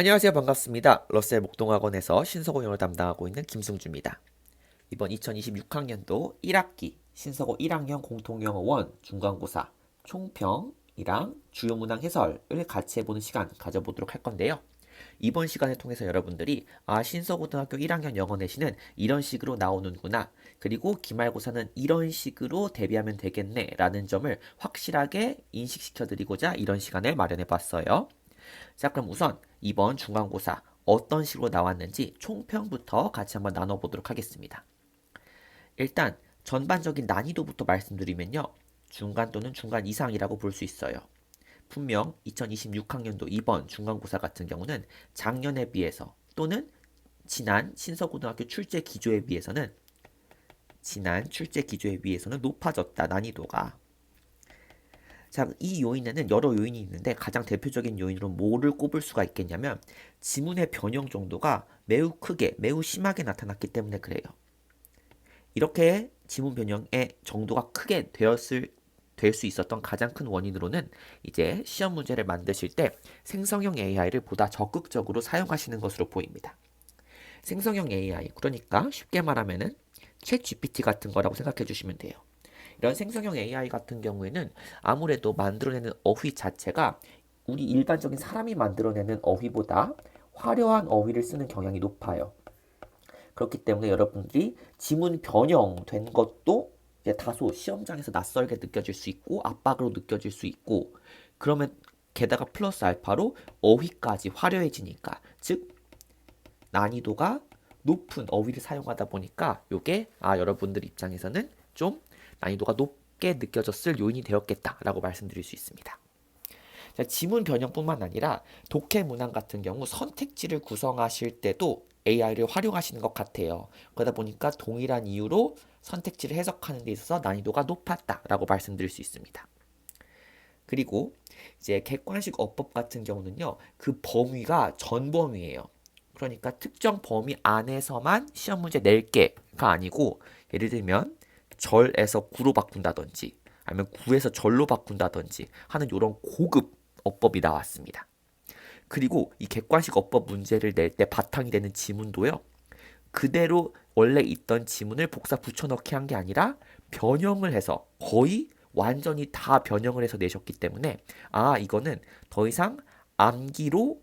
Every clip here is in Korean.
안녕하세요. 반갑습니다. 러셀 목동학원에서 신서고 영어를 담당하고 있는 김승주입니다. 이번 2026학년도 1학기 신서고 1학년 공통영어 1 중간고사 총평이랑 주요 문항 해설을 같이 해보는 시간 가져보도록 할 건데요. 이번 시간을 통해서 여러분들이 신서고등학교 1학년 영어 내신은 이런 식으로 나오는구나. 그리고 기말고사는 이런 식으로 대비하면 되겠네 라는 점을 확실하게 인식시켜드리고자 이런 시간을 마련해 봤어요. 자, 그럼 우선 이번 중간고사 어떤 식으로 나왔는지 총평부터 같이 한번 나눠보도록 하겠습니다. 일단 전반적인 난이도부터 말씀드리면요. 중간 또는 중간 이상이라고 볼 수 있어요. 분명 2026학년도 이번 중간고사 같은 경우는 작년에 비해서 또는 지난 신서고등학교 출제 기조에 비해서는 높아졌다, 난이도가. 자, 이 요인에는 여러 요인이 있는데 가장 대표적인 요인으로 뭐를 꼽을 수가 있겠냐면 지문의 변형 정도가 매우 크게, 매우 심하게 나타났기 때문에 그래요. 이렇게 지문 변형의 정도가 크게 될 수 있었던 가장 큰 원인으로는 이제 시험 문제를 만드실 때 생성형 AI를 보다 적극적으로 사용하시는 것으로 보입니다. 생성형 AI, 그러니까 쉽게 말하면은 챗 GPT 같은 거라고 생각해 주시면 돼요. 이런 생성형 AI 같은 경우에는 아무래도 만들어내는 어휘 자체가 우리 일반적인 사람이 만들어내는 어휘보다 화려한 어휘를 쓰는 경향이 높아요. 그렇기 때문에 여러분들이 지문 변형된 것도 이제 다소 시험장에서 낯설게 느껴질 수 있고 압박으로 느껴질 수 있고, 그러면 게다가 플러스 알파로 어휘까지 화려해지니까, 즉 난이도가 높은 어휘를 사용하다 보니까 요게 여러분들 입장에서는 좀 난이도가 높게 느껴졌을 요인이 되었겠다라고 말씀드릴 수 있습니다. 자, 지문 변형뿐만 아니라 독해 문항 같은 경우 선택지를 구성하실 때도 AI를 활용하시는 것 같아요. 그러다 보니까 동일한 이유로 선택지를 해석하는 데 있어서 난이도가 높았다라고 말씀드릴 수 있습니다. 그리고 이제 객관식 어법 같은 경우는요, 그 범위가 전범위예요. 그러니까 특정 범위 안에서만 시험 문제 낼게가 아니고, 예를 들면 절에서 구로 바꾼다든지 아니면 구에서 절로 바꾼다든지 하는 이런 고급 어법이 나왔습니다. 그리고 이 객관식 어법 문제를 낼 때 바탕이 되는 지문도요, 그대로 원래 있던 지문을 복사 붙여넣기 한 게 아니라 변형을 해서 거의 완전히 다 변형을 해서 내셨기 때문에 이거는 더 이상 암기로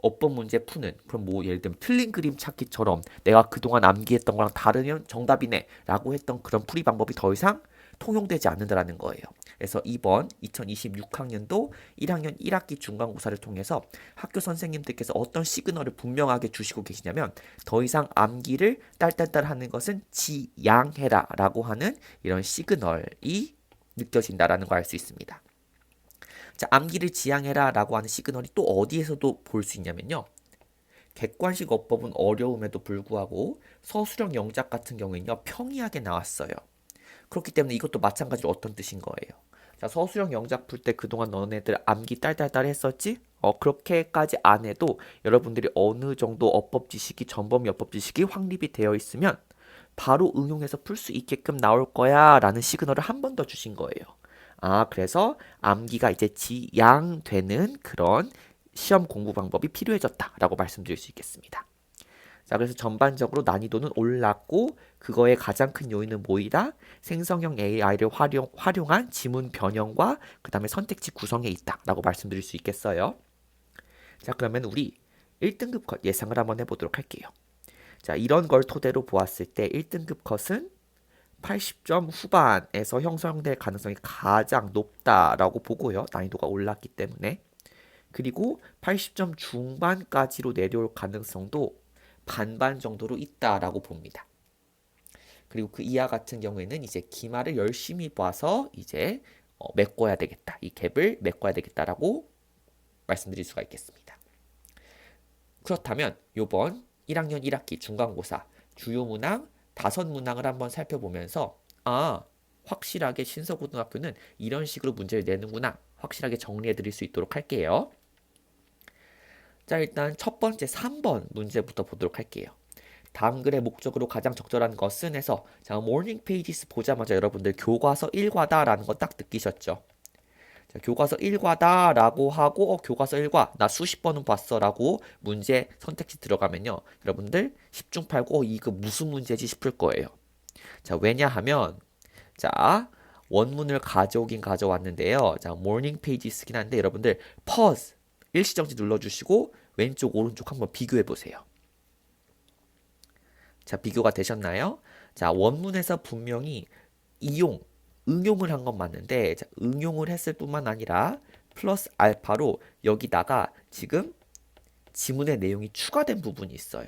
어법 문제 푸는, 그럼 뭐 예를 들면 틀린 그림 찾기처럼 내가 그동안 암기했던 거랑 다르면 정답이네 라고 했던 그런 풀이 방법이 더 이상 통용되지 않는다라는 거예요. 그래서 이번 2026학년도 1학년 1학기 중간고사를 통해서 학교 선생님들께서 어떤 시그널을 분명하게 주시고 계시냐면, 더 이상 암기를 딸딸딸 하는 것은 지양해라 라고 하는 이런 시그널이 느껴진다라는 걸 알 수 있습니다. 자, 암기를 지향해라 라고 하는 시그널이 또 어디에서도 볼 수 있냐면요. 객관식 어법은 어려움에도 불구하고 서술형 영작 같은 경우에는요, 평이하게 나왔어요. 그렇기 때문에 이것도 마찬가지로 어떤 뜻인 거예요. 자, 서술형 영작 풀 때 그동안 너네들 암기 딸딸딸 했었지? 그렇게까지 안 해도 여러분들이 어느 정도 어법 지식이, 전범위 어법 지식이 확립이 되어 있으면 바로 응용해서 풀 수 있게끔 나올 거야 라는 시그널을 한 번 더 주신 거예요. 그래서 암기가 이제 지양되는 그런 시험 공부 방법이 필요해졌다라고 말씀드릴 수 있겠습니다. 자, 그래서 전반적으로 난이도는 올랐고, 그거의 가장 큰 요인은 뭐이다? 생성형 AI를 활용한 지문 변형과 그 다음에 선택지 구성에 있다라고 말씀드릴 수 있겠어요. 자, 그러면 우리 1등급 컷 예상을 한번 해보도록 할게요. 자, 이런 걸 토대로 보았을 때 1등급 컷은 80점 후반에서 형성될 가능성이 가장 높다라고 보고요. 난이도가 올랐기 때문에. 그리고 80점 중반까지로 내려올 가능성도 반반 정도로 있다라고 봅니다. 그리고 그 이하 같은 경우에는 이제 기말을 열심히 봐서 이제 메꿔야 되겠다. 이 갭을 메꿔야 되겠다라고 말씀드릴 수가 있겠습니다. 그렇다면 이번 1학년 1학기 중간고사 주요 문항 5문항을 한번 살펴보면서 확실하게 신서고등학교는 이런 식으로 문제를 내는구나, 확실하게 정리해 드릴 수 있도록 할게요. 자, 일단 첫 번째 3번 문제부터 보도록 할게요. 다음 글의 목적으로 가장 적절한 것은 해서, 자, 모닝 페이지스 보자마자 여러분들 교과서 1과다라는 거 딱 느끼셨죠? 자, 교과서 1과다 라고 하고 교과서 1과 나 수십 번은 봤어 라고 문제 선택지 들어가면요. 여러분들 10중 8구 이거 무슨 문제지 싶을 거예요. 자, 왜냐하면 자, 원문을 가져오긴 가져왔는데요. 자, 모닝 페이지 쓰긴 한데 여러분들 pause 일시정지 눌러주시고 왼쪽 오른쪽 한번 비교해 보세요. 자, 비교가 되셨나요? 자, 원문에서 분명히 응용을 한 건 맞는데 자, 응용을 했을 뿐만 아니라 플러스 알파로 여기다가 지금 지문의 내용이 추가된 부분이 있어요.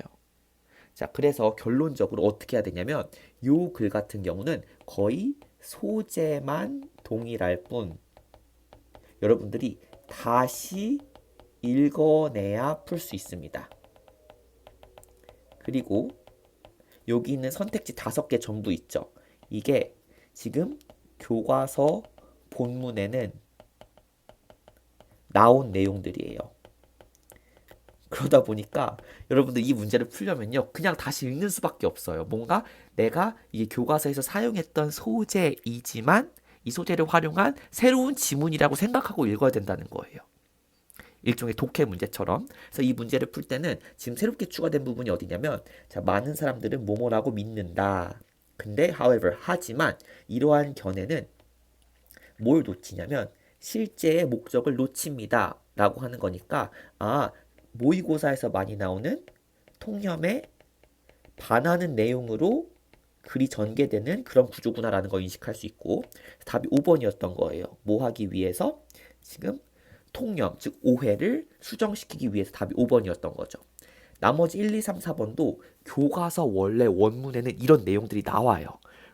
자, 그래서 결론적으로 어떻게 해야 되냐면 요 글 같은 경우는 거의 소재만 동일할 뿐 여러분들이 다시 읽어내야 풀 수 있습니다. 그리고 여기 있는 선택지 5개 전부 있죠. 이게 지금 교과서 본문에는 나온 내용들이에요. 그러다 보니까 여러분들 이 문제를 풀려면요. 그냥 다시 읽는 수밖에 없어요. 뭔가 내가 이 교과서에서 사용했던 소재이지만 이 소재를 활용한 새로운 지문이라고 생각하고 읽어야 된다는 거예요. 일종의 독해 문제처럼. 그래서 이 문제를 풀 때는 지금 새롭게 추가된 부분이 어디냐면 자, 많은 사람들은 뭐뭐라고 믿는다. 근데 however 하지만 이러한 견해는 뭘 놓치냐면 실제의 목적을 놓칩니다. 라고 하는 거니까 모의고사에서 많이 나오는 통념에 반하는 내용으로 글이 전개되는 그런 구조구나라는 걸 인식할 수 있고 답이 5번이었던 거예요. 뭐 하기 위해서? 지금 통념, 즉 오해를 수정시키기 위해서 답이 5번이었던 거죠. 나머지 1, 2, 3, 4번도 교과서 원래 원문에는 이런 내용들이 나와요.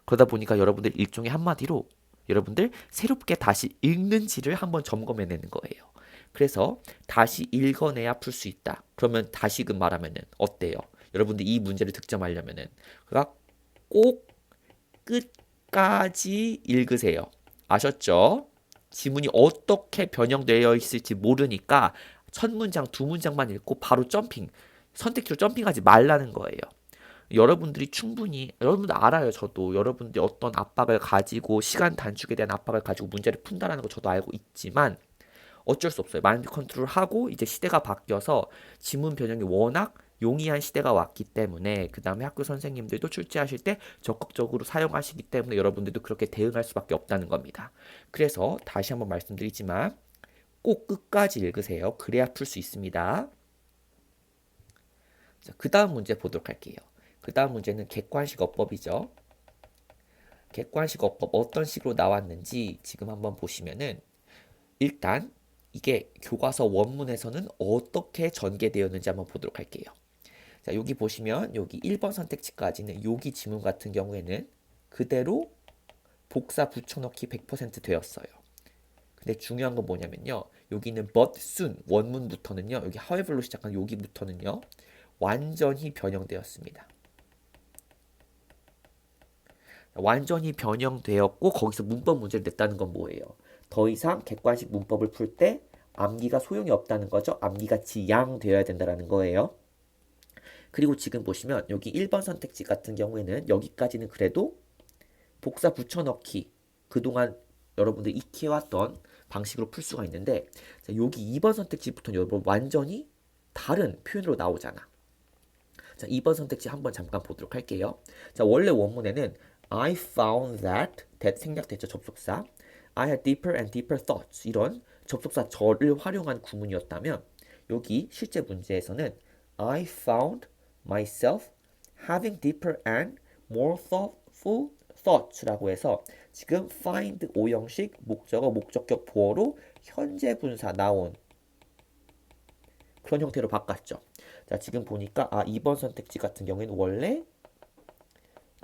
그러다 보니까 여러분들 일종의 한마디로 여러분들 새롭게 다시 읽는지를 한번 점검해내는 거예요. 그래서 다시 읽어내야 풀 수 있다. 그러면 다시금 말하면은 어때요? 여러분들 이 문제를 득점하려면은 그러니까 꼭 끝까지 읽으세요. 아셨죠? 지문이 어떻게 변형되어 있을지 모르니까 첫 문장, 두 문장만 읽고 바로 점핑, 선택지로 점핑하지 말라는 거예요. 여러분들이 충분히 여러분들 알아요. 저도 여러분들이 어떤 압박을 가지고 시간 단축에 대한 압박을 가지고 문제를 푼다라는 거 저도 알고 있지만 어쩔 수 없어요. 마인드 컨트롤하고 이제 시대가 바뀌어서 지문 변형이 워낙 용이한 시대가 왔기 때문에 그 다음에 학교 선생님들도 출제하실 때 적극적으로 사용하시기 때문에 여러분들도 그렇게 대응할 수밖에 없다는 겁니다. 그래서 다시 한번 말씀드리지만 꼭 끝까지 읽으세요. 그래야 풀 수 있습니다. 자, 그 다음 문제 보도록 할게요. 그 다음 문제는 객관식 어법이죠. 객관식 어법 어떤 식으로 나왔는지 지금 한번 보시면은 일단 이게 교과서 원문에서는 어떻게 전개되었는지 한번 보도록 할게요. 자, 여기 보시면 여기 1번 선택지까지는 여기 지문 같은 경우에는 그대로 복사 붙여넣기 100% 되었어요. 근데 중요한 건 뭐냐면요. 여기는 but soon 원문부터는요. 여기 however로 시작한 여기부터는요. 완전히 변형되었습니다. 완전히 변형되었고 거기서 문법 문제를 냈다는 건 뭐예요? 더 이상 객관식 문법을 풀 때 암기가 소용이 없다는 거죠. 암기가 지양되어야 된다는 거예요. 그리고 지금 보시면 여기 1번 선택지 같은 경우에는 여기까지는 그래도 복사 붙여넣기 그동안 여러분들 익혀왔던 방식으로 풀 수가 있는데 자, 여기 2번 선택지부터는 여러분 완전히 다른 표현으로 나오잖아. 자, 2번 선택지 한번 잠깐 보도록 할게요. 자, 원래 원문에는 I found that 생략됐죠, 접속사. I had deeper and deeper thoughts. 이런 접속사 저를 활용한 구문이었다면 여기 실제 문제에서는 I found myself having deeper and more thoughtful thoughts라고 해서 지금 find 오형식 목적어 목적격 보어로 현재 분사 나온 그런 형태로 바꿨죠. 자, 지금 보니까 2번 선택지 같은 경우에는 원래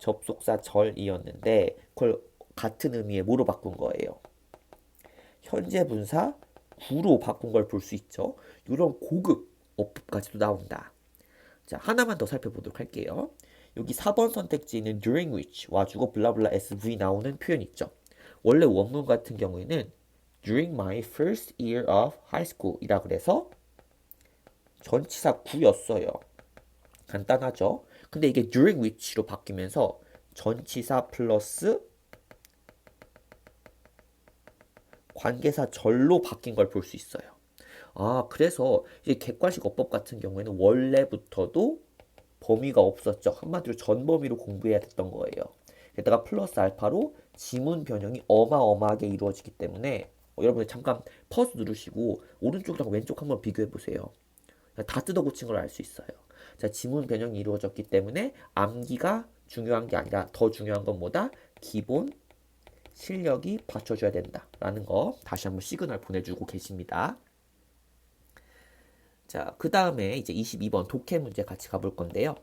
접속사 절이었는데 그걸 같은 의미의 뭐로 바꾼 거예요? 현재 분사 구로 바꾼 걸 볼 수 있죠. 이런 고급 어법까지도 나온다. 자, 하나만 더 살펴보도록 할게요. 여기 4번 선택지는 during which 와주고 블라블라 SV 나오는 표현 있죠. 원래 원문 같은 경우에는 during my first year of high school 이라 그래서 전치사 구였어요. 간단하죠? 근데 이게 during which로 바뀌면서 전치사 플러스 관계사 절로 바뀐 걸 볼 수 있어요. 아, 그래서 이제 객관식 어법 같은 경우에는 원래부터도 범위가 없었죠. 한마디로 전범위로 공부해야 됐던 거예요. 게다가 플러스 알파로 지문 변형이 어마어마하게 이루어지기 때문에 여러분들 잠깐 퍼즈 누르시고 오른쪽이랑 왼쪽 한번 비교해 보세요. 다 뜯어 고친 걸 알 수 있어요. 자, 지문 변형이 이루어졌기 때문에 암기가 중요한 게 아니라 더 중요한 건 뭐다? 기본 실력이 받쳐줘야 된다라는 거 다시 한번 시그널 보내주고 계십니다. 자, 그 다음에 이제 22번 독해 문제 같이 가볼 건데요.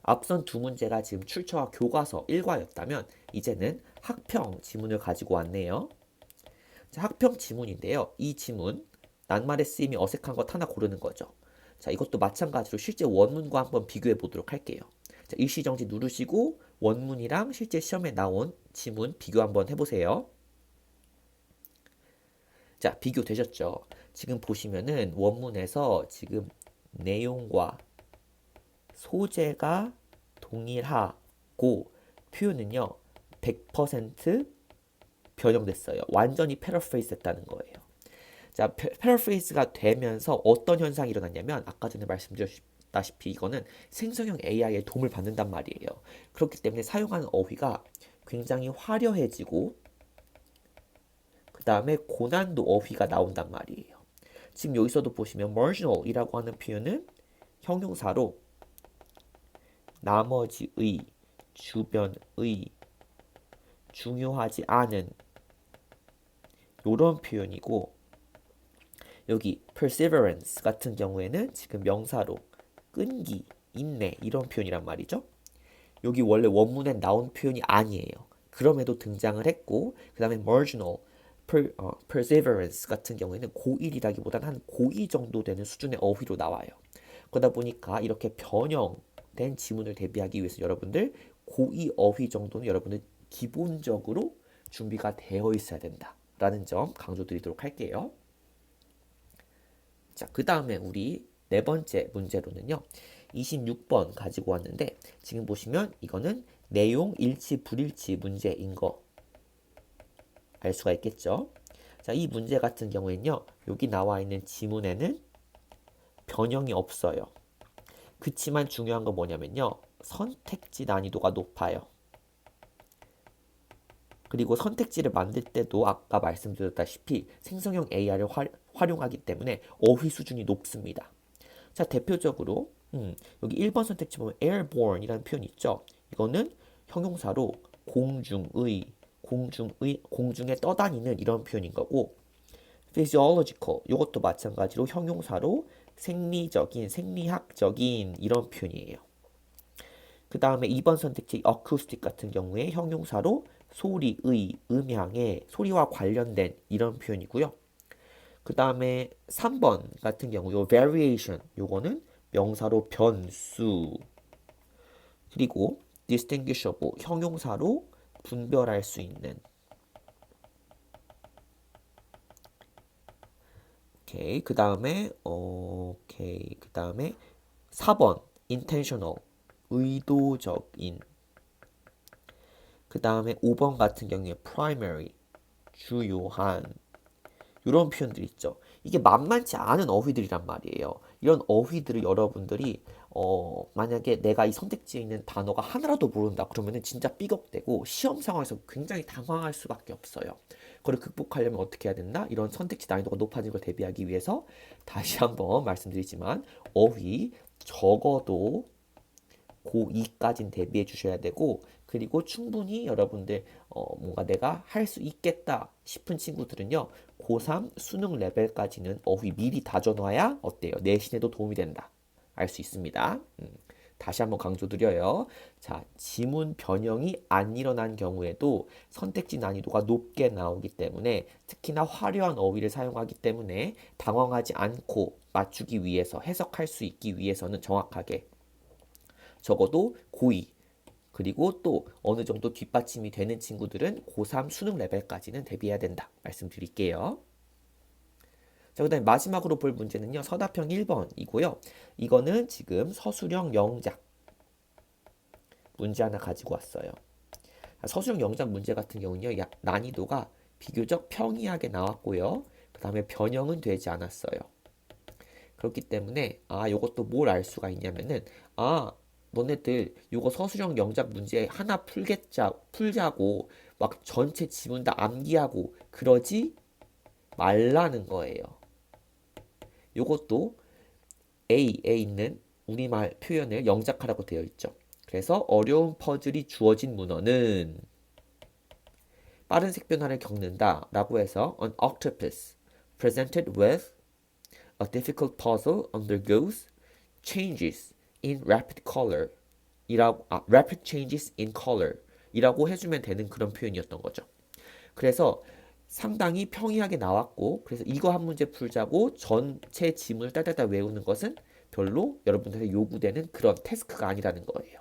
앞선 두 문제가 지금 출처와 교과서 일과였다면 이제는 학평 지문을 가지고 왔네요. 자, 학평 지문인데요. 이 지문 낱말의 쓰임이 어색한 것 하나 고르는 거죠. 자, 이것도 마찬가지로 실제 원문과 한번 비교해 보도록 할게요. 자, 일시정지 누르시고 원문이랑 실제 시험에 나온 지문 비교 한번 해보세요. 자, 비교되셨죠? 지금 보시면은 원문에서 지금 내용과 소재가 동일하고 표현은요 100% 변형됐어요. 완전히 패러프레이즈 됐다는 거예요. 자, 패러프레이즈가 되면서 어떤 현상이 일어났냐면 아까 전에 말씀드렸다시피 이거는 생성형 AI의 도움을 받는단 말이에요. 그렇기 때문에 사용하는 어휘가 굉장히 화려해지고 그 다음에 고난도 어휘가 나온단 말이에요. 지금 여기서도 보시면 marginal이라고 하는 표현은 형용사로 나머지의, 주변의, 중요하지 않은 이런 표현이고 여기 perseverance 같은 경우에는 지금 명사로 끈기, 인내 이런 표현이란 말이죠. 여기 원래 원문에 나온 표현이 아니에요. 그럼에도 등장을 했고 그 다음에 marginal, perseverance 같은 경우에는 고1이라기보다는 한 고2 정도 되는 수준의 어휘로 나와요. 그러다 보니까 이렇게 변형된 지문을 대비하기 위해서 여러분들 고2 어휘 정도는 여러분들 기본적으로 준비가 되어 있어야 된다라는 점 강조드리도록 할게요. 자, 그 다음에 우리 네 번째 문제로는요. 26번 가지고 왔는데 지금 보시면 이거는 내용 일치 불일치 문제인 거 알 수가 있겠죠. 자, 이 문제 같은 경우에는요. 여기 나와 있는 지문에는 변형이 없어요. 그치만 중요한 건 뭐냐면요. 선택지 난이도가 높아요. 그리고 선택지를 만들 때도 아까 말씀드렸다시피 생성형 AI를 활용하기 때문에 어휘 수준이 높습니다. 자, 대표적으로 여기 1번 선택지 보면 airborne이라는 표현이 있죠. 이거는 형용사로 공중에 떠다니는 이런 표현인 거고 physiological 이것도 마찬가지로 형용사로 생리적인, 생리학적인 이런 표현이에요. 그 다음에 2번 선택지 acoustic 같은 경우에 형용사로 소리의, 음향의, 소리와 관련된 이런 표현이고요. 그 다음에 3번 같은 경우 요 variation 요거는 명사로 변수 그리고 distinguishable 형용사로 분별할 수 있는 오케이 그 다음에 4번 intentional 의도적인 그 다음에 5번 같은 경우에 primary 주요한 이런 표현들 있죠. 이게 만만치 않은 어휘들이란 말이에요. 이런 어휘들을 여러분들이 만약에 내가 이 선택지에 있는 단어가 하나라도 모른다 그러면은 진짜 삐걱대고 시험 상황에서 굉장히 당황할 수밖에 없어요. 그걸 극복하려면 어떻게 해야 된다? 이런 선택지 난이도가 높아진 걸 대비하기 위해서 다시 한번 말씀드리지만 어휘 적어도 고2까지는 대비해 주셔야 되고 그리고 충분히 여러분들 뭔가 내가 할 수 있겠다 싶은 친구들은요 고3 수능 레벨까지는 어휘 미리 다져놔야 어때요? 내신에도 도움이 된다 알 수 있습니다. 다시 한번 강조드려요. 자, 지문 변형이 안 일어난 경우에도 선택지 난이도가 높게 나오기 때문에 특히나 화려한 어휘를 사용하기 때문에 당황하지 않고 맞추기 위해서 해석할 수 있기 위해서는 정확하게 적어도 고2 그리고 또 어느 정도 뒷받침이 되는 친구들은 고3 수능 레벨까지는 대비해야 된다 말씀드릴게요. 자, 그 다음에 마지막으로 볼 문제는요. 서답형 1번이고요. 이거는 지금 서술형 영작 문제 하나 가지고 왔어요. 서술형 영작 문제 같은 경우는요. 난이도가 비교적 평이하게 나왔고요. 그 다음에 변형은 되지 않았어요. 그렇기 때문에 요것도 뭘 알 수가 있냐면은 너네들 요거 서술형 영작 문제 하나 풀자고 막 전체 지문 다 암기하고 그러지 말라는 거예요. 요것도 A에 있는 우리말 표현을 영작하라고 되어 있죠. 그래서 어려운 퍼즐이 주어진 문헌은 빠른 색변화를 겪는다 라고 해서 An octopus presented with a difficult puzzle undergoes changes in rapid color rapid changes in color 이라고 해주면 되는 그런 표현이었던 거죠. 그래서 상당히 평이하게 나왔고 그래서 이거 한 문제 풀자고 전체 지문을 딸딸딸 외우는 것은 별로 여러분들한테 요구되는 그런 태스크가 아니라는 거예요.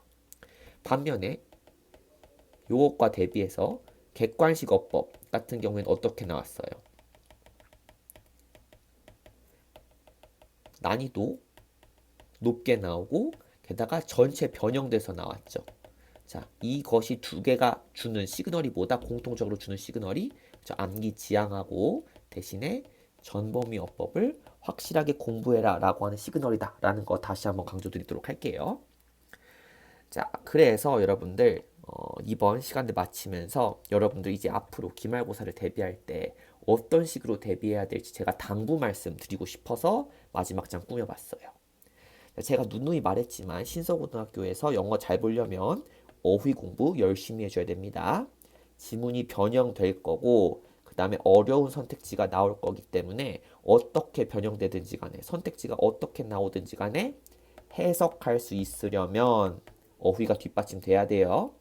반면에 요것과 대비해서 객관식 어법 같은 경우에는 어떻게 나왔어요? 난이도 높게 나오고 게다가 전체 변형돼서 나왔죠. 자, 이것이 두 개가 주는 시그널이 뭐다? 공통적으로 주는 시그널이 암기 지향하고 대신에 전범위 어법을 확실하게 공부해라 라고 하는 시그널이다 라는 거 다시 한번 강조드리도록 할게요. 자, 그래서 여러분들 이번 시간을 마치면서 여러분들 이제 앞으로 기말고사를 대비할 때 어떤 식으로 대비해야 될지 제가 당부 말씀드리고 싶어서 마지막 장 꾸며봤어요. 제가 누누이 말했지만 신서고등학교에서 영어 잘 보려면 어휘 공부 열심히 해줘야 됩니다. 지문이 변형될 거고 그 다음에 어려운 선택지가 나올 거기 때문에 어떻게 변형되든지 간에 선택지가 어떻게 나오든지 간에 해석할 수 있으려면 어휘가 뒷받침돼야 돼요.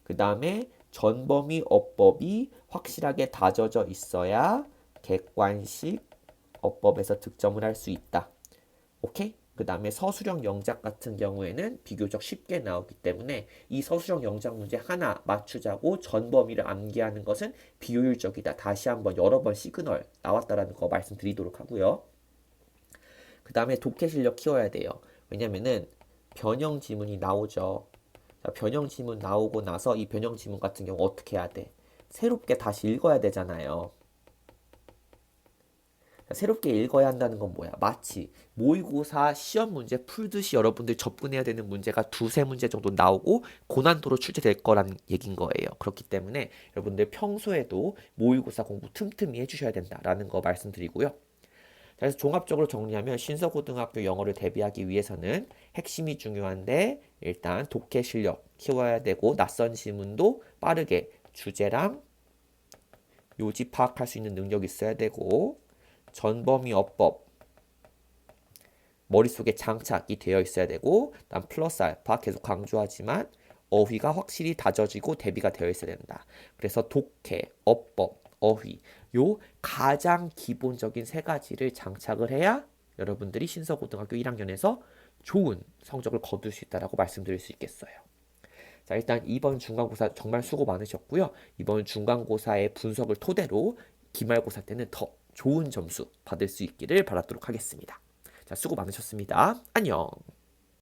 그 다음에 전범위 어법이 확실하게 다져져 있어야 객관식 어법에서 득점을 할 수 있다. 오케이? 그 다음에 서술형 영작 같은 경우에는 비교적 쉽게 나오기 때문에 이 서술형 영작 문제 하나 맞추자고 전범위를 암기하는 것은 비효율적이다. 다시 한번 여러 번 시그널 나왔다라는 거 말씀드리도록 하고요. 그 다음에 독해 실력 키워야 돼요. 왜냐면은 변형 지문이 나오죠. 자, 변형 지문 나오고 나서 이 변형 지문 같은 경우 어떻게 해야 돼? 새롭게 다시 읽어야 되잖아요. 새롭게 읽어야 한다는 건 뭐야? 마치 모의고사 시험 문제 풀듯이 여러분들 접근해야 되는 문제가 두세 문제 정도 나오고 고난도로 출제될 거라는 얘기인 거예요. 그렇기 때문에 여러분들 평소에도 모의고사 공부 틈틈이 해주셔야 된다라는 거 말씀드리고요. 그래서 종합적으로 정리하면 신서고등학교 영어를 대비하기 위해서는 핵심이 중요한데 일단 독해 실력 키워야 되고 낯선 지문도 빠르게 주제랑 요지 파악할 수 있는 능력이 있어야 되고 전범위 어법 머릿속에 장착이 되어 있어야 되고 난 플러스 알파 계속 강조하지만 어휘가 확실히 다져지고 대비가 되어 있어야 된다. 그래서 독해, 어법, 어휘 요 가장 기본적인 세 가지를 장착을 해야 여러분들이 신서고등학교 1학년에서 좋은 성적을 거둘 수 있다라고 말씀드릴 수 있겠어요. 자, 일단 이번 중간고사 정말 수고 많으셨고요. 이번 중간고사의 분석을 토대로 기말고사 때는 더 좋은 점수 받을 수 있기를 바라도록 하겠습니다. 자, 수고 많으셨습니다. 안녕.